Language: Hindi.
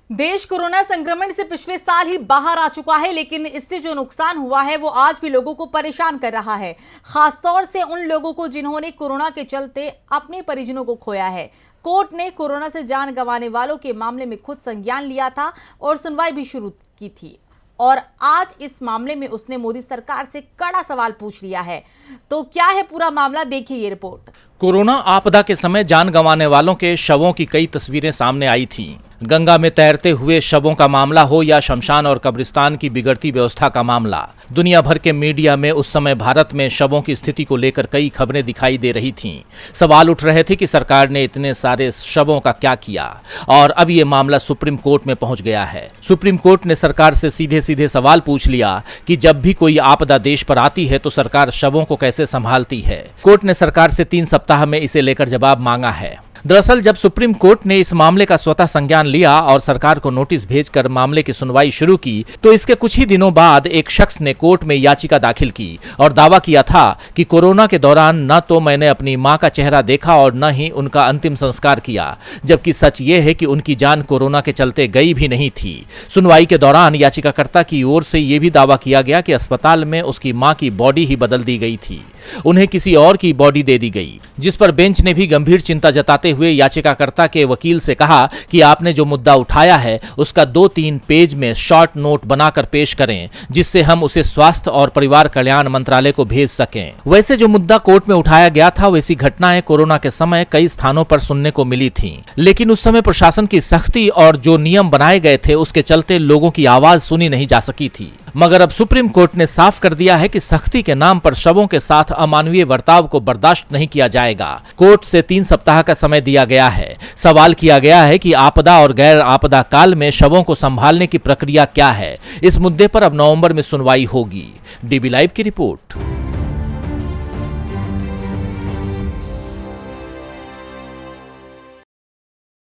देश कोरोना संक्रमण से पिछले साल ही बाहर आ चुका है, लेकिन इससे जो नुकसान हुआ है वो आज भी लोगों को परेशान कर रहा है। खासतौर से उन लोगों को जिन्होंने कोरोना के चलते अपने परिजनों को खोया है। कोर्ट ने कोरोना से जान गंवाने वालों के मामले में खुद संज्ञान लिया था और सुनवाई भी शुरू की थी, और आज इस मामले में उसने मोदी सरकार से कड़ा सवाल पूछ लिया है। तो क्या है पूरा मामला, देखिए ये रिपोर्ट। कोरोना आपदा के समय जान गंवाने वालों के शवों की कई तस्वीरें सामने आई थीं। गंगा में तैरते हुए शवों का मामला हो या शमशान और कब्रिस्तान की बिगड़ती व्यवस्था का मामला, दुनिया भर के मीडिया में उस समय भारत में शवों की स्थिति को लेकर कई खबरें दिखाई दे रही थीं। सवाल उठ रहे थे कि सरकार ने इतने सारे शवों का क्या किया, और अब ये मामला सुप्रीम कोर्ट में पहुंच गया है। सुप्रीम कोर्ट ने सरकार से सीधे सीधे सवाल पूछ लिया कि जब भी कोई आपदा देश पर आती है तो सरकार शवों को कैसे संभालती है। कोर्ट ने सरकार से 3 सप्ताह में इसे लेकर जवाब मांगा है। दरअसल जब सुप्रीम कोर्ट ने इस मामले का स्वतः संज्ञान लिया और सरकार को नोटिस भेजकर मामले की सुनवाई शुरू की, तो इसके कुछ ही दिनों बाद एक शख्स ने कोर्ट में याचिका दाखिल की और दावा किया था कि कोरोना के दौरान न तो मैंने अपनी मां का चेहरा देखा और न ही उनका अंतिम संस्कार किया, जबकि सच ये है कि उनकी जान कोरोना के चलते गई भी नहीं थी। सुनवाई के दौरान याचिकाकर्ता की ओर से यह भी दावा किया गया कि अस्पताल में उसकी मां की बॉडी ही बदल दी गई थी, उन्हें किसी और की बॉडी दे दी गई, जिस पर बेंच ने भी गंभीर चिंता जताते हुए याचिकाकर्ता के वकील से कहा कि आपने जो मुद्दा उठाया है उसका 2-3 पेज में शॉर्ट नोट बनाकर पेश करें, जिससे हम उसे स्वास्थ्य और परिवार कल्याण मंत्रालय को भेज सकें। वैसे जो मुद्दा कोर्ट में उठाया गया था वैसी घटनाएं कोरोना के समय कई स्थानों पर सुनने को मिली थीं, लेकिन उस समय प्रशासन की सख्ती और जो नियम बनाए गए थे उसके चलते लोगों की आवाज सुनी नहीं जा सकी थी। मगर अब सुप्रीम कोर्ट ने साफ कर दिया है कि सख्ती के नाम पर शवों के साथ अमानवीय बर्ताव को बर्दाश्त नहीं किया जाएगा। कोर्ट से 3 सप्ताह का समय दिया गया है। सवाल किया गया है कि आपदा और गैर आपदा काल में शवों को संभालने की प्रक्रिया क्या है। इस मुद्दे पर अब नवंबर में सुनवाई होगी। डीबी लाइव की रिपोर्ट।